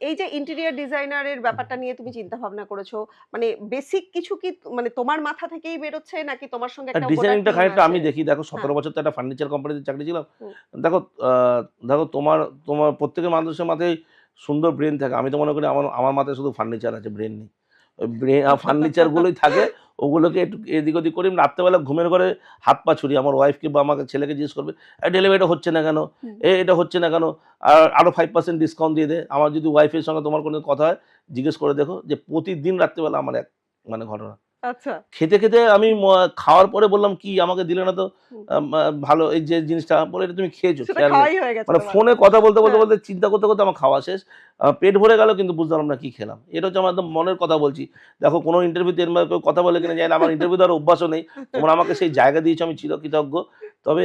এই যে ইন্টেরিয়র ডিজাইনারের ব্যাপারটা নিয়ে তুমি চিন্তা ভাবনা করেছো, মানে বেসিক কিছু কি মানে তোমার মাথা থেকেই বেরোচ্ছে নাকি তোমার সঙ্গে একটা গোটা ডিজাইনিংটা টিম খানিকটা আছে? আমি দেখি। দেখো হ্যাঁ, ১৭ বছর তো একটা ফার্নিচার কোম্পানিতে চাকরি ছিলাম। হুম, দেখো দেখো তোমার তোমার প্রত্যেকের মানুষের মাথায় সুন্দর ব্রেন থাকে। আমি তো মনে করি আমার আমার মাথায় শুধু ফার্নিচার আছে, ব্রেন নেই। ওই ফার্নিচার গুলোই থাকে, ওগুলোকে একটু এদিক ওদিক করি। রাত্রেবেলা ঘুমের ঘরে হাত পা ছুড়ি। আমার ওয়াইফকে বা আমাকে ছেলেকে জিজ্ঞেস করবে, ডেলিভারিটা হচ্ছে না কেন, হুম। এটা হচ্ছে না কেন, আর আরো 5% ডিসকাউন্ট দিয়ে দে। আমার যদি ওয়াইফের সঙ্গে তোমার কোনো কথা হয়, জিজ্ঞেস করে দেখো যে প্রতিদিন রাত্রেবেলা আমার এক মানে ঘটনা। আচ্ছা। খেতে, খেতে আমি খাওয়ার পরে বললাম, "কি আমাকে দিলে না তো? হুম। ভালো এই যে জিনিসটা।" বলে, "এটা তুমি খেয়েছো, সেটা খেয়াল নেই।" খাওয়াই হয়ে গেছে মানে তোমার। ফোনে কথা বলতে, বলতে, হ্যাঁ। বলতে চিন্তা করতে, করতে আমার খাওয়া শেষ। পেট ভরে গেল কিন্তু বুঝতে পারলাম না কি খেলাম। এটা হচ্ছে আমার একদম মনের কথা বলছি। দেখো কোনো ইন্টারভিউতে এরকম কেউ কথা বলে কিনা জানি না। আমার ইন্টারভিউ দেওয়ার অভ্যাসও নেই। তোমরা আমাকে সেই জায়গা দিয়েছো, আমি চিরকৃতজ্ঞ। তবে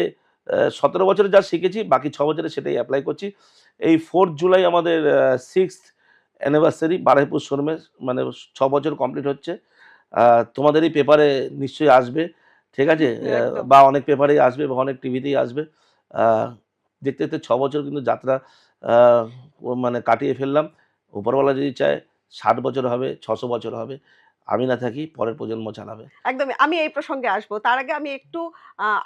১৭ বছরে যা শিখেছি বাকি ৬ বছরে সেটাই এপ্লাই করছি। এই 4th জুলাই আমাদের 6th অ্যানিভার্সারি বারুইপুর শোরুমে, মানে ৬ বছর কমপ্লিট হচ্ছে। তোমাদের এই পেপারে নিশ্চয়ই আসবে, ঠিক আছে? একদম। বা অনেক পেপারেই আসবে বা অনেক টিভিতেই আসবে। আ দেখতে, দেখতে ৬ বছর কিন্তু যাত্রা আ মানে কাটিয়ে ফেললাম। উপরওয়ালা যদি চায় ৬০ বছর হবে, ৬০০ বছর হবে। আমি না থাকি, পরের প্রজন্ম চালাবে। একদমই। আমি এই প্রসঙ্গে আসবো। তার আগে আমি একটু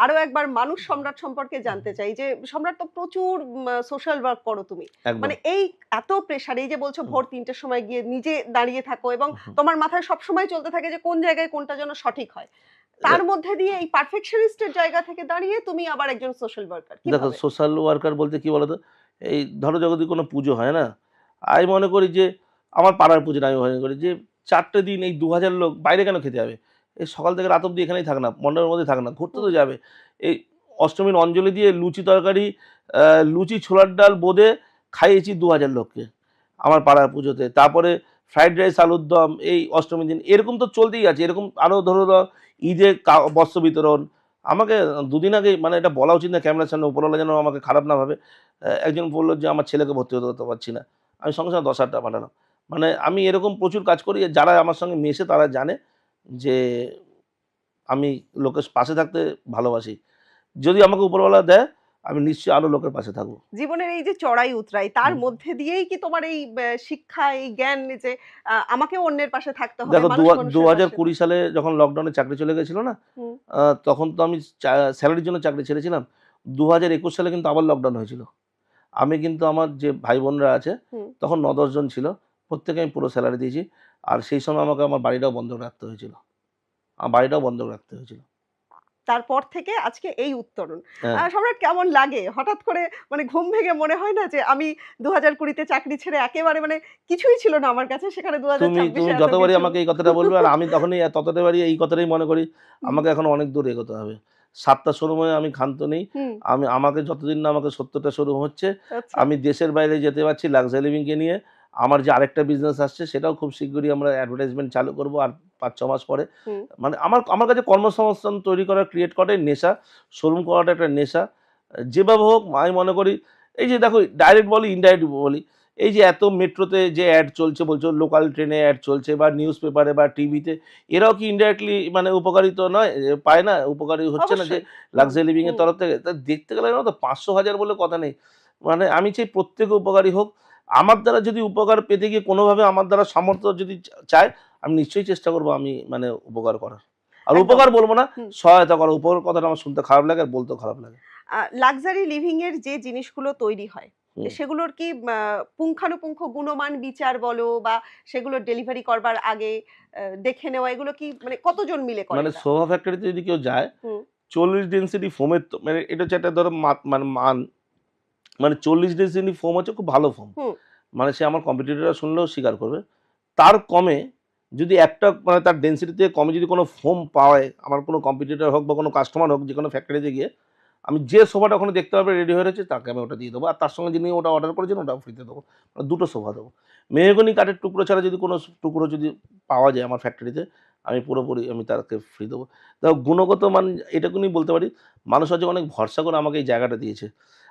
আরো একবার মানুষ সম্রাট সম্পর্কে জানতে চাই। যে সম্রাট তো প্রচুর সোশ্যাল ওয়ার্ক করো তুমি। একদম। মানে এই এত প্রেশার, এই যে বলছো হুম, ভোর ৩ টের সময় গিয়ে নিজে দাঁড়িয়ে থাকো এবং হুম। তোমার মাথায় সবসময় চলতে থাকে যে কোন জায়গায় কোনটা যেন সঠিক হয়। দে তার মধ্যে দিয়ে এই পারফেকশনিস্ট এর জায়গা থেকে দাঁড়িয়ে তুমি আবার একজন সোশ্যাল ওয়ার্কার। দেখো কিভাবে? সোশ্যাল ওয়ার্কার বলতে কি বলতো? এই ধরো যদি কোনো পুজো হয় না? আমি মনে করি যে আমার পাড়ার পুজোটা আমি মনে করি যে ৪ টে দিন এই ২,০০০ লোক বাইরে কেন খেতে যাবে? এই সকাল থেকে রাত অব্দি এখানেই থাক না, মণ্ডপের মধ্যে থাক না, ঘুরতে তো হুম। যাবে। এই অষ্টমীর অঞ্জলি দিয়ে লুচি তরকারি, আ লুচি, ছোলার ডাল, বোঁদে খাইয়েছি ২,০০০ লোককে আমার পাড়ার পুজোতে। তারপরে ফ্রাইড রাইস, আলুর দম এই অষ্টমীর দিন। এরকম তো চলতেই আছে। এরকম আরো ধরো ঈদে বস্ত্র বিতরণ। আমাকে দুদিন আগেই, মানে এটা বলা উচিত না ক্যামেরার সামনে, উপরওয়ালা যেন আমাকে খারাপ না ভাবে। একজন বলল যে আমার ছেলেকে ভর্তি হতে হতে পারছি না। আমি সঙ্গে, সঙ্গে ১০,০০০ টাকা পাঠালাম। মানে আমি এরকম প্রচুর কাজ করি। যারা আমার সঙ্গে মেশে তারা জানে যে আমি লোকের পাশে থাকতে ভালোবাসি। যদি আমাকে উপরওয়ালা দেয়, আমি নিশ্চয়ই আরো লোকের পাশে থাকব। জীবনের এই যে চড়াই উতরাই তার হুম। মধ্যে দিয়েই কি তোমার এই শিক্ষা, এই জ্ঞান যে আমাকেও অন্যের পাশে থাকতে হবে, দেখো মানুষ মানুষের পাশে। ২০২০ সালে যখন লকডাউনে চাকরি চলে গেছিল না? হুম, তখন তো আমি স্যালারির জন্য চাকরি ছেড়েছিলাম। ২০২১ সালে কিন্তু আবার লকডাউন হয়েছিল। আমি কিন্তু আমার যে ভাই-বোনরা আছে, হুম। তখন ৯-১০ জন ছিল। প্রত্যেকে আমি পুরো স্যালারি দিয়েছি। আর সেই সময় আমাকে আমার বাড়িটাও বন্ধক রাখতে হয়েছিল। আমার বাড়িটাও বন্ধক রাখতে হয়েছিল। তারপর থেকে আজকে এই উত্তরণ। হ্যাঁ। সম্রাট কেমন লাগে? হঠাৎ করে মানে ঘুম ভেঙে মনে হয় না যে আমি ২০২০ তে চাকরি ছেড়ে একেবারে মানে কিছুই ছিল না আমার কাছে, সেখানে তুমি ২০২৬ তুমি এ এত যতবারই কিছু। আমাকে এই কথাটা বলবে আর আমি তখনই ততটাবারই এই কথাটাই মনে করি, হুম, আমাকে এখনো অনেক দূর এগোতে হবে। ৭ টা শোরুমে আমি ক্ষান্ত নেই। হুম, আমাকে যতদিন না আমাকে ৭০ টা শোরুম হচ্ছে, আচ্ছা। আমি দেশের বাইরে যেতে পারছি লাক্সারি লিভিংকে নিয়ে। আমার যে আরেকটা বিজনেস আসছে সেটাও খুব শিগগিরই আমরা অ্যাডভার্টাইজমেন্ট চালু করব আর ৫-৬ মাস পরে। হুম। মানে আমার আমার কাছে কর্মসংস্থান তৈরি করা, ক্রিয়েট করাটাই নেশা। শোরুম করাটা একটা নেশা। যেভাবে হোক আমি মনে করি, এই যে দেখো ডাইরেক্ট বলি, ইনডাইরেক্ট বলি। এই যে এত মেট্রোতে যে অ্যাড চলছে বলছো, লোকাল ট্রেনে অ্যাড চলছে বা নিউজ পেপারে বা টিভিতে, এরাও কি ইনডাইরেক্টলি মানে উপকারিত নয়? পায় না? উপকারী হচ্ছে না যে অবশ্যই। হুম, লাক্সারি লিভিং এর হুম। তরফ থেকে? তা দেখতে গেলে জানো তো ৫০০-১০০০ বলে কথা নেই। মানে আমি চাই প্রত্যেকে উপকারী হোক। আমার দ্বারা যদি উপকার পেতে গিয়ে কোনোভাবে আমার দ্বারা সামর্থ্য যদি চায়, আমি নিশ্চয়ই চেষ্টা করব আমি মানে উপকার করার। আর একদম। উপকার বলব না, হুম। সহায়তা করা। উপকার কথাটা আমার শুনতে খারাপ লাগে আর বলতেও খারাপ লাগে। লাক্সারি লিভিং এর যে জিনিসগুলো তৈরি হয়, হুম। সেগুলোর কি পুঙ্খানুপুঙ্খ গুণমান বিচার বলো বা সেগুলো ডেলিভারি করবার আগে দেখে নেওয়া, এগুলো কি মানে কতজন মিলে করে মানে এটা? সোভা ফ্যাক্টরিতে যদি কেউ যায়, হুম, ৪০ ডেনসিটি ফোমের মানে এটা হচ্ছে একটা ধরো মানে মানে ৪০ ডেনসিটি ফোম হচ্ছে খুব ভালো ফোম। হুম। মানে সে আমার কম্পিটিটররা শুনলেও স্বীকার করবে। তার কমে যদি একটা মানে তার ডেনসিটি থেকে কমে যদি কোনো ফোম পায়, আমার কোনো কম্পিটিটর হোক বা কোনো কাস্টমার হোক, যেকোনো ফ্যাক্টরিতে গিয়ে আমি যে সোফাটা ওখানে দেখতে পাবে রেডি হয়ে রয়েছে তাকে আমি ওটা দিয়ে দেবো। আর তার সঙ্গে যিনি ওটা অর্ডার করেছেন ওটাও ফ্রিতে দেবো। মানে ২ টো সোফা দেবো। মেহগনি কাঠের টুকরো ছাড়া যদি কোনো টুকরো যদি পাওয়া যায় আমার ফ্যাক্টরিতে, আমি পুরোপুরি আমি তাকে ফ্রি দেবো। দেখো গুণগত মান এটুকুনি বলতে পারি, মানুষ আজকে অনেক ভরসা করে আমাকে এই জায়গাটা দিয়েছে।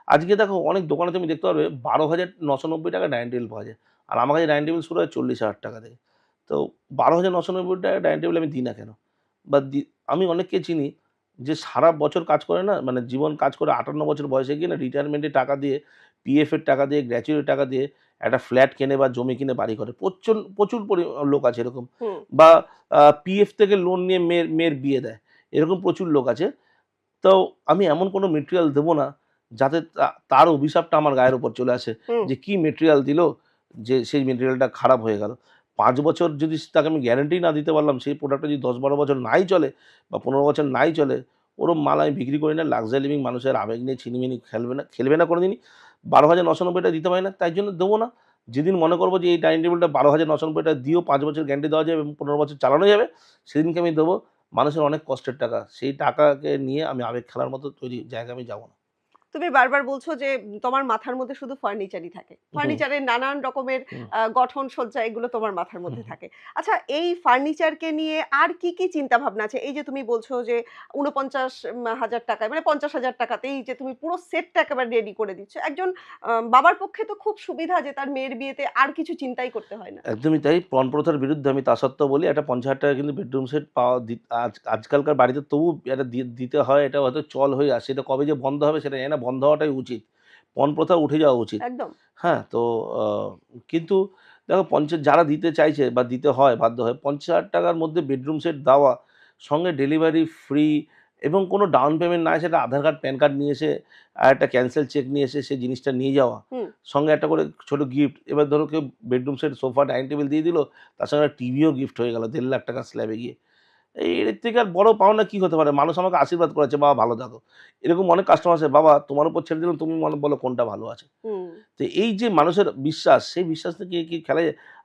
আজকে দেখো অনেক দোকানে তুমি দেখতে পারবে ১২,৯৯০ টাকায় ডাইনিং টেবিল পাওয়া যায়। আর আমার কাছে ডাইনিং টেবিল শুরু হয় ৪০,০০০ টাকা থেকে। তো ১২,৯৯০ টাকায় ডাইনিং টেবিল আমি দিই না কেন? বা আমি অনেককে চিনি যে সারা বছর কাজ করে না, মানে জীবন কাজ করে ৫৮ বছর বয়সে গিয়ে না রিটায়ারমেন্টের টাকা দিয়ে, পিএফ এর টাকা দিয়ে, গ্র্যাচুইটির টাকা দিয়ে একটা ফ্ল্যাট কেনে বা জমি কিনে বাড়ি করে, প্রচুর প্রচুর লোক আছে এরকম। হুম। বা পিএফ থেকে লোন নিয়ে মেয়ের বিয়ে দেয়, এরকম প্রচুর লোক আছে। তো আমি এমন কোনো মেটেরিয়াল দেবো না যাতে তার অভিশাপটা আমার গায়ের উপর চলে আসে, হুম। যে কি মেটেরিয়াল দিল যে সেই মেটেরিয়ালটা খারাপ হয়ে গেল। 5 বছর যদি তাকে আমি গ্যারান্টি না দিতে পারলাম, সেই প্রোডাক্টটা যদি 10-12 বছর নাই চলে বা 15 বছর নাই চলে, ওরম মাল আমি বিক্রি করি না। লাক্সারি লিভিং মানুষের আবেগ নিয়ে ছিনিমিনি খেলবে না কোনোদিনই। 12,990 দিতে পারি না, তাই জন্য দেবো না। যেদিন মনে করবো যে এই ডাইনিং টেবিলটা 12,990 দিয়েও 5 বছর গ্যারান্টি দেওয়া যাবে এবং 15 বছর চালানো যাবে, সেদিনকে আমি দেবো। মানুষের অনেক কষ্টের টাকা, সেই টাকাকে নিয়ে আমি আবেগ খেলার মতো তৈরি জায়গায় আমি যাবো না। তুমি বারবার বলছো যে তোমার মাথার মধ্যে শুধু ফার্নিচারই থাকে। হুম, ফার্নিচারের নানান রকমের হুম, গঠন সজ্জা এগুলো তোমার মাথার মধ্যে হুম। থাকে। আচ্ছা, এই ফার্নিচারকে নিয়ে আর কি চিন্তা ভাবনা আছে? এই যে তুমি বলছো যে ৪৯,০০০ টাকায় মানে ৫০,০০০ টাকাতেই যে তুমি পুরো সেটটা একেবারে রেডি করে দিচ্ছ। একজন বাবার পক্ষে তো খুব সুবিধা যে তার মেয়ের বিয়েতে আর কিছু চিন্তাই করতে হয় না। একদমই তাই। পণ প্রথার বিরুদ্ধে আমি তা সত্ত্বেও বলি, একটা ৫০,০০০ টাকায় কিন্তু বেডরুম সেট পাওয়া আজকালকার বাড়িতে তবু এটা দিতে হয়। এটা হয়তো চল হয়ে আসছে। এটা কবে যে বন্ধ হবে সেটা জানি না। বন্ধ হওয়াটাই উচিত। পণ প্রথা উঠে যাওয়া উচিত। একদম। হ্যাঁ? তো আ কিন্তু দেখো, যারা দিতে চাইছে বা দিতে হয় বাধ্য হয়ে, ৫০,০০০ টাকার মধ্যে বেডরুম সেট দেওয়া, সঙ্গে ডেলিভারি ফ্রি এবং কোনো ডাউন পেমেন্ট না এসে একটা আধার কার্ড, প্যান কার্ড নিয়ে এসে আর একটা ক্যানসেল চেক নিয়ে এসে সেই জিনিসটা নিয়ে যাওয়া। হুম। সঙ্গে একটা করে ছোট গিফট। এবার ধরো কেউ bedroom set, sofa, dining table দিয়ে দিল। তার সঙ্গে একটা টিভিও গিফট হয়ে গেল ১.৫ লাখ টাকার স্ল্যাবে গিয়ে। এর থেকে আর বড় পাওনা কি হতে পারে? মানুষ আমাকে আশীর্বাদ করেছে, "বাবা ভালো থাকো।" এরকম অনেক কাস্টমার আছে, "বাবা তোমার উপর ছেড়ে দিলাম, তুমি বলো কোনটা ভালো আছে।" হুম। তো এই যে মানুষের বিশ্বাস, সেই বিশ্বাস থেকে কি খেলা যায়?